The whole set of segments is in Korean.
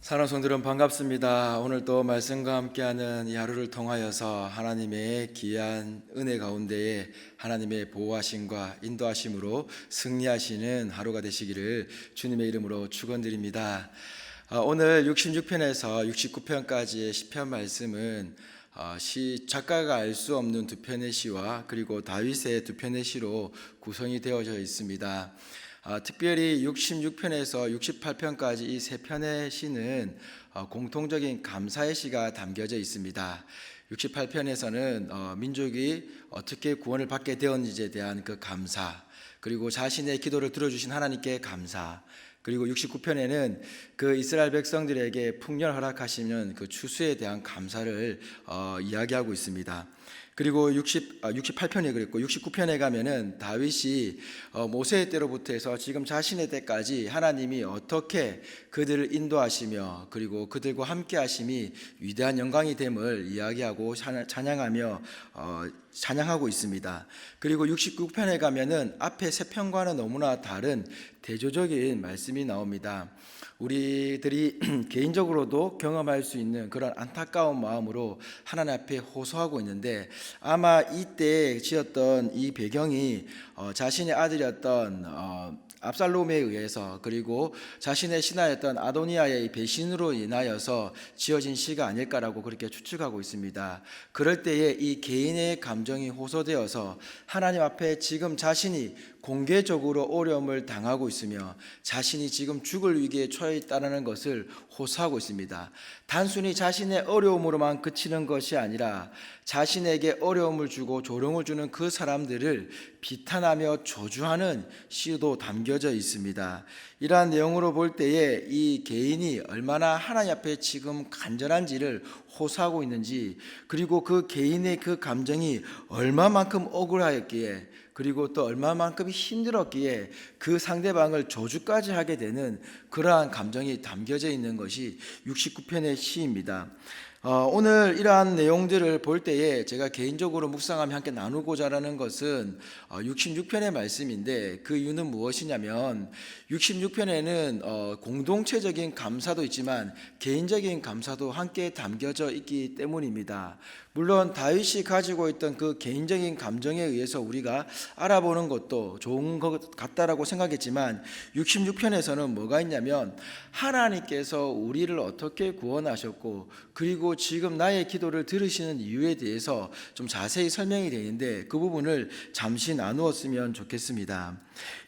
사랑하는 성도들은 반갑습니다. 오늘 또 말씀과 함께하는 이 하루를 통하여서 하나님의 귀한 은혜 가운데에 하나님의 보호하심과 인도하심으로 승리하시는 하루가 되시기를 주님의 이름으로 축원드립니다. 오늘 66편에서 69편까지의 시편 말씀은 작가가 알 수 없는 두 편의 시와 그리고 다윗의 두 편의 시로 구성이 되어져 있습니다. 특별히 66편에서 68편까지 이 세 편의 시는 공통적인 감사의 시가 담겨져 있습니다. 68편에서는 민족이 어떻게 구원을 받게 되었는지에 대한 그 감사, 그리고 자신의 기도를 들어주신 하나님께 감사, 그리고 69편에는 그 이스라엘 백성들에게 풍년 허락하시는 그 추수에 대한 감사를 이야기하고 있습니다. 그리고 68편에 그랬고 69편에 가면은 다윗이 모세의 때로부터 해서 지금 자신의 때까지 하나님이 어떻게 그들을 인도하시며 그리고 그들과 함께 하심이 위대한 영광이 됨을 이야기하고 찬양하고 있습니다. 그리고 69편에 가면은 앞에 세 편과는 너무나 다른 대조적인 말씀이 나옵니다. 우리들이 개인적으로도 경험할 수 있는 그런 안타까운 마음으로 하나님 앞에 호소하고 있는데, 아마 이때 지었던 이 배경이 자신의 아들이었던 압살롬에 의해서, 그리고 자신의 신하였던 아도니아의 배신으로 인하여서 지어진 시가 아닐까라고 그렇게 추측하고 있습니다. 그럴 때에 이 개인의 감정이 호소되어서 하나님 앞에 지금 자신이 공개적으로 어려움을 당하고 있으며 자신이 지금 죽을 위기에 처해 있다는 것을 호소하고 있습니다. 단순히 자신의 어려움으로만 그치는 것이 아니라 자신에게 어려움을 주고 조롱을 주는 그 사람들을 비탄하며 저주하는 시도 담겨져 있습니다. 이러한 내용으로 볼 때에 이 개인이 얼마나 하나님 앞에 지금 간절한지를 호소하고 있는지, 그리고 그 개인의 그 감정이 얼마만큼 억울하였기에, 그리고 또 얼마만큼 힘들었기에 그 상대방을 저주까지 하게 되는 그러한 감정이 담겨져 있는 것이 69편의 시입니다. 오늘 이러한 내용들을 볼 때에 제가 개인적으로 묵상하며 함께 나누고자 하는 것은 66편의 말씀인데, 그 이유는 무엇이냐면 66편에는 공동체적인 감사도 있지만 개인적인 감사도 함께 담겨져 있기 때문입니다. 물론 다윗이 가지고 있던 그 개인적인 감정에 의해서 우리가 알아보는 것도 좋은 것 같다라고 생각했지만 66편에서는 뭐가 있냐면 하나님께서 우리를 어떻게 구원하셨고, 그리고 지금 나의 기도를 들으시는 이유에 대해서 좀 자세히 설명이 되는데, 그 부분을 잠시 나누었으면 좋겠습니다.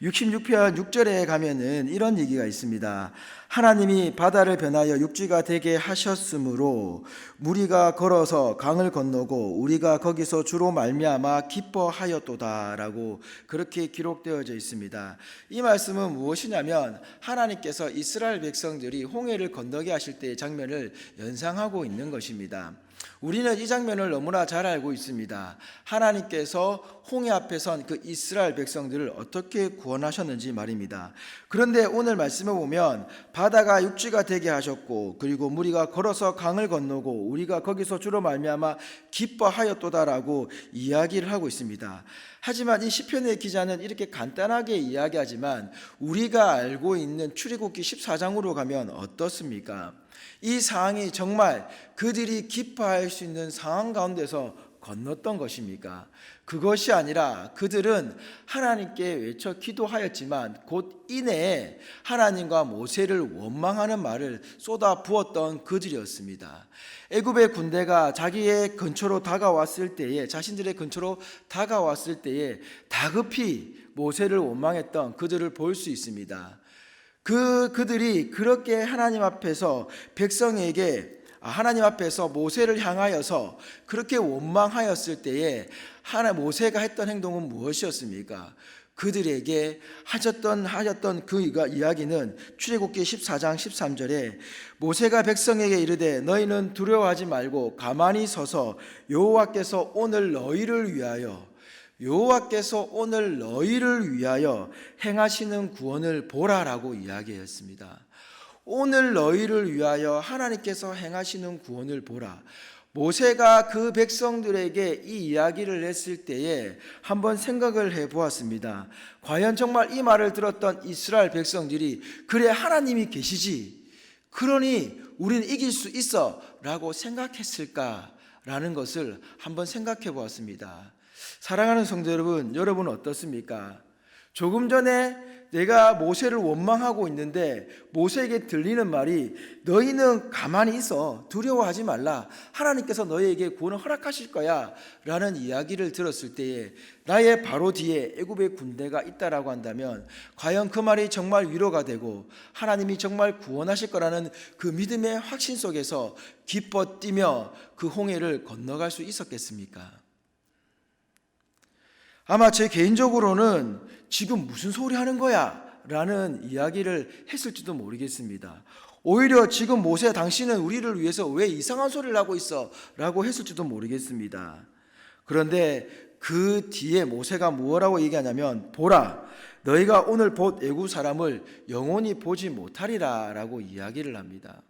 66편 6절에 가면은 이런 얘기가 있습니다. 하나님이 바다를 변하여 육지가 되게 하셨으므로 무리가 걸어서 강을 건너고 우리가 거기서 주로 말미암아 기뻐하였도다라고 그렇게 기록되어져 있습니다. 이 말씀은 무엇이냐면 하나님께서 이스라엘 백성들이 홍해를 건너게 하실 때의 장면을 연상하고 있는 것입니다. 우리는 이 장면을 너무나 잘 알고 있습니다. 하나님께서 홍해 앞에 선 그 이스라엘 백성들을 어떻게 구원하셨는지 말입니다. 그런데 오늘 말씀을 보면 바다가 육지가 되게 하셨고, 그리고 무리가 걸어서 강을 건너고 우리가 거기서 주로 말미암아 기뻐하였도다라고 이야기를 하고 있습니다. 하지만 이 시편의 기자는 이렇게 간단하게 이야기하지만 우리가 알고 있는 출애굽기 14장으로 가면 어떻습니까? 이 상황이 정말 그들이 기뻐할 수 있는 상황 가운데서 건넜던 것입니까? 그것이 아니라 그들은 하나님께 외쳐 기도하였지만 곧 이내에 하나님과 모세를 원망하는 말을 쏟아 부었던 그들이었습니다. 애굽의 군대가 자기의 근처로 다가왔을 때에, 자신들의 근처로 다가왔을 때에 다급히 모세를 원망했던 그들을 볼 수 있습니다. 그들이 그렇게 하나님 앞에서 하나님 앞에서 모세를 향하여서 그렇게 원망하였을 때에 모세가 했던 행동은 무엇이었습니까? 그들에게 하셨던 그 이야기는 출애굽기 14장 13절에 모세가 백성에게 이르되 너희는 두려워하지 말고 가만히 서서 여호와께서 오늘 너희를 위하여 행하시는 구원을 보라라고 이야기했습니다. 오늘 너희를 위하여 하나님께서 행하시는 구원을 보라. 모세가 그 백성들에게 이 이야기를 했을 때에 한번 생각을 해보았습니다. 과연 정말 이 말을 들었던 이스라엘 백성들이 그래 하나님이 계시지, 그러니 우리는 이길 수 있어 라고 생각했을까라는 것을 한번 생각해 보았습니다. 사랑하는 성도 여러분, 여러분은 어떻습니까? 조금 전에 내가 모세를 원망하고 있는데 모세에게 들리는 말이 너희는 가만히 있어, 두려워하지 말라, 하나님께서 너희에게 구원을 허락하실 거야 라는 이야기를 들었을 때에 나의 바로 뒤에 애굽의 군대가 있다라고 한다면 과연 그 말이 정말 위로가 되고 하나님이 정말 구원하실 거라는 그 믿음의 확신 속에서 기뻐 뛰며 그 홍해를 건너갈 수 있었겠습니까? 아마 제 개인적으로는 지금 무슨 소리 하는 거야? 라는 이야기를 했을지도 모르겠습니다. 오히려 지금 모세 당신은 우리를 위해서 왜 이상한 소리를 하고 있어? 라고 했을지도 모르겠습니다. 그런데 그 뒤에 모세가 무엇라고 얘기하냐면 보라, 너희가 오늘 본 애굽 사람을 영원히 보지 못하리라 라고 이야기를 합니다.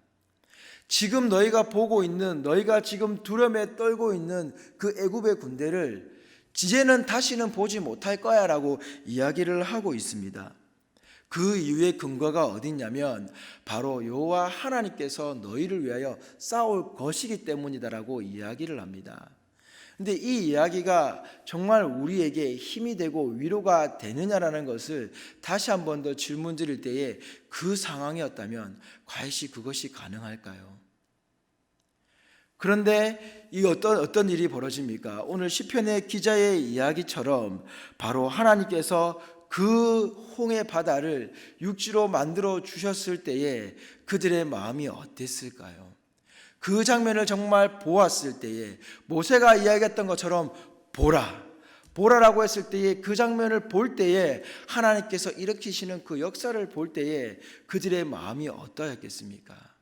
지금 너희가 보고 있는, 너희가 지금 두려움에 떨고 있는 그 애굽의 군대를 이제는 다시는 보지 못할 거야 라고 이야기를 하고 있습니다. 그 이유의 근거가 어딨냐면 바로 여호와 하나님께서 너희를 위하여 싸울 것이기 때문이다라고 이야기를 합니다. 근데 이 이야기가 정말 우리에게 힘이 되고 위로가 되느냐라는 것을 다시 한 번 더 질문 드릴 때에 그 상황이었다면 과연 그것이 가능할까요? 그런데 이 어떤 일이 벌어집니까? 오늘 시편의 기자의 이야기처럼 바로 하나님께서 그 홍해 바다를 육지로 만들어 주셨을 때에 그들의 마음이 어땠을까요? 그 장면을 정말 보았을 때에 모세가 이야기했던 것처럼 보라라고 했을 때에 그 장면을 볼 때에 하나님께서 일으키시는 그 역사를 볼 때에 그들의 마음이 어떠했겠습니까?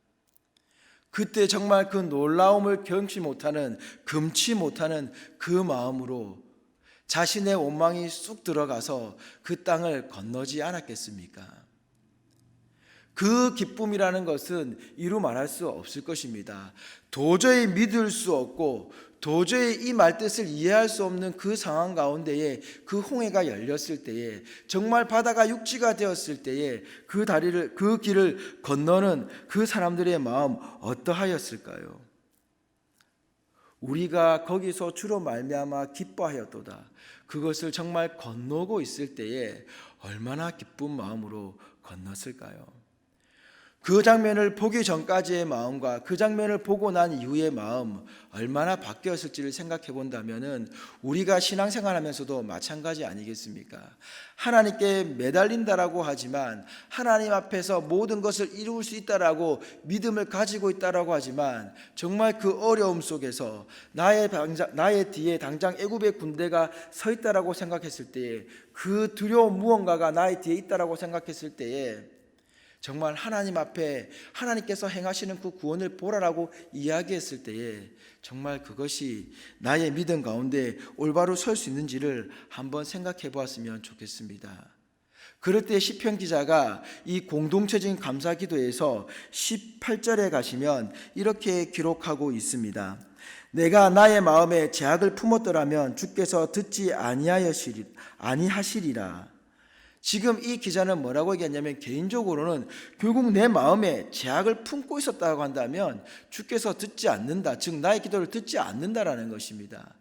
그때 정말 그 놀라움을 금치 못하는 그 마음으로 자신의 원망이 쑥 들어가서 그 땅을 건너지 않았겠습니까? 그 기쁨이라는 것은 이루 말할 수 없을 것입니다. 도저히 믿을 수 없고 도저히 이 말뜻을 이해할 수 없는 그 상황 가운데에 그 홍해가 열렸을 때에 정말 바다가 육지가 되었을 때에 그 길을 건너는 그 사람들의 마음 어떠하였을까요? 우리가 거기서 주로 말미암아 기뻐하였도다. 그것을 정말 건너고 있을 때에 얼마나 기쁜 마음으로 건넜을까요? 그 장면을 보기 전까지의 마음과 그 장면을 보고 난 이후의 마음 얼마나 바뀌었을지를 생각해 본다면은 우리가 신앙생활하면서도 마찬가지 아니겠습니까? 하나님께 매달린다라고 하지만 하나님 앞에서 모든 것을 이룰 수 있다라고 믿음을 가지고 있다라고 하지만 정말 그 어려움 속에서 나의 뒤에 당장 애굽의 군대가 서 있다라고 생각했을 때에 그 두려운 무언가가 나의 뒤에 있다라고 생각했을 때에 정말 하나님 앞에 하나님께서 행하시는 그 구원을 보라라고 이야기했을 때에 정말 그것이 나의 믿음 가운데 올바로 설 수 있는지를 한번 생각해 보았으면 좋겠습니다. 그럴 때 시편 기자가 이 공동체적인 감사 기도에서 18절에 가시면 이렇게 기록하고 있습니다. 내가 나의 마음에 제약을 품었더라면 주께서 듣지 아니하시리라. 지금 이 기자는 뭐라고 얘기했냐면 개인적으로는 결국 내 마음에 제약을 품고 있었다고 한다면 주께서 듣지 않는다, 즉 나의 기도를 듣지 않는다라는 것입니다.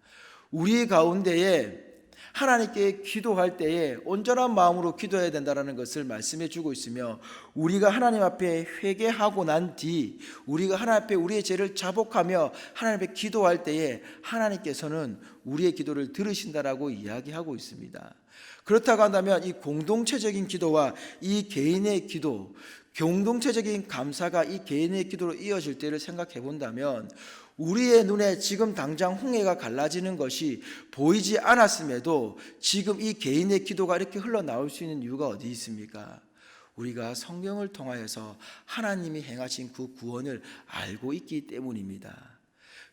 우리 가운데에 하나님께 기도할 때에 온전한 마음으로 기도해야 된다는 것을 말씀해 주고 있으며 우리가 하나님 앞에 회개하고 난 뒤 우리가 하나님 앞에 우리의 죄를 자복하며 하나님 앞에 기도할 때에 하나님께서는 우리의 기도를 들으신다라고 이야기하고 있습니다. 그렇다고 한다면 이 공동체적인 기도와 이 개인의 기도, 공동체적인 감사가 이 개인의 기도로 이어질 때를 생각해 본다면 우리의 눈에 지금 당장 홍해가 갈라지는 것이 보이지 않았음에도 지금 이 개인의 기도가 이렇게 흘러나올 수 있는 이유가 어디 있습니까? 우리가 성경을 통하여서 하나님이 행하신 그 구원을 알고 있기 때문입니다.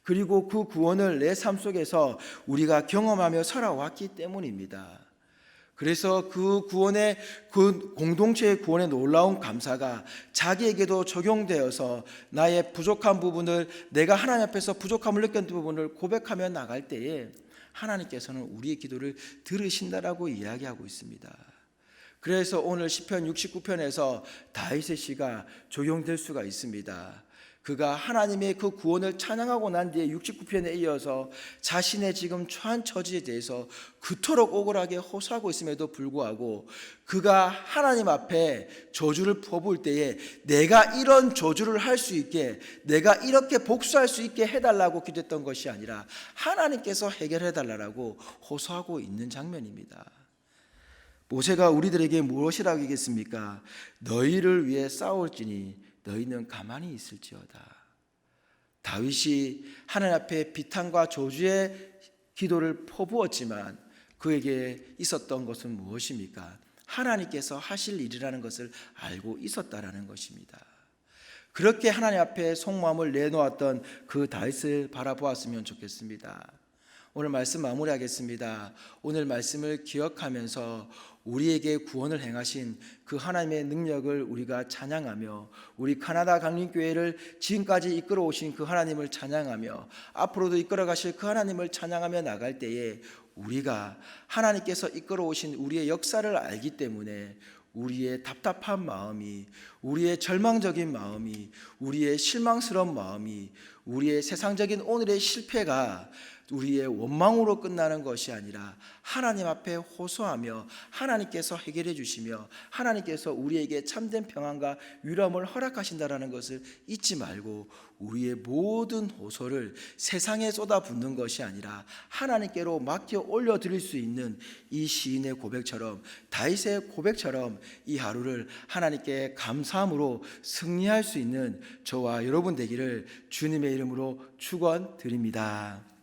그리고 그 구원을 내 삶 속에서 우리가 경험하며 살아왔기 때문입니다. 그래서 그 공동체의 구원의 놀라운 감사가 자기에게도 적용되어서 나의 부족한 부분을, 내가 하나님 앞에서 부족함을 느꼈던 부분을 고백하며 나갈 때에 하나님께서는 우리의 기도를 들으신다라고 이야기하고 있습니다. 그래서 오늘 시편 69편에서 다윗의 시가 적용될 수가 있습니다. 그가 하나님의 그 구원을 찬양하고 난 뒤에 69편에 이어서 자신의 지금 처한 처지에 대해서 그토록 억울하게 호소하고 있음에도 불구하고 그가 하나님 앞에 저주를 퍼부을 때에 내가 이런 저주를 할 수 있게, 내가 이렇게 복수할 수 있게 해달라고 기도했던 것이 아니라 하나님께서 해결해달라고 호소하고 있는 장면입니다. 모세가 우리들에게 무엇이라고 얘기했습니까? 너희를 위해 싸울지니 너희는 가만히 있을지어다. 다윗이 하나님 앞에 비탄과 저주의 기도를 퍼부었지만 그에게 있었던 것은 무엇입니까? 하나님께서 하실 일이라는 것을 알고 있었다라는 것입니다. 그렇게 하나님 앞에 속마음을 내놓았던 그 다윗을 바라보았으면 좋겠습니다. 오늘 말씀 마무리하겠습니다. 오늘 말씀을 기억하면서 우리에게 구원을 행하신 그 하나님의 능력을 우리가 찬양하며 우리 카나다 강림교회를 지금까지 이끌어 오신 그 하나님을 찬양하며 앞으로도 이끌어 가실 그 하나님을 찬양하며 나갈 때에 우리가 하나님께서 이끌어 오신 우리의 역사를 알기 때문에 우리의 답답한 마음이, 우리의 절망적인 마음이, 우리의 실망스러운 마음이, 우리의 세상적인 오늘의 실패가 우리의 원망으로 끝나는 것이 아니라 하나님 앞에 호소하며 하나님께서 해결해 주시며 하나님께서 우리에게 참된 평안과 위로함을 허락하신다라는 것을 잊지 말고 우리의 모든 호소를 세상에 쏟아붓는 것이 아니라 하나님께로 맡겨 올려드릴 수 있는 이 시인의 고백처럼, 다윗의 고백처럼 이 하루를 하나님께 감사함으로 승리할 수 있는 저와 여러분 되기를 주님의 이름으로 축원드립니다.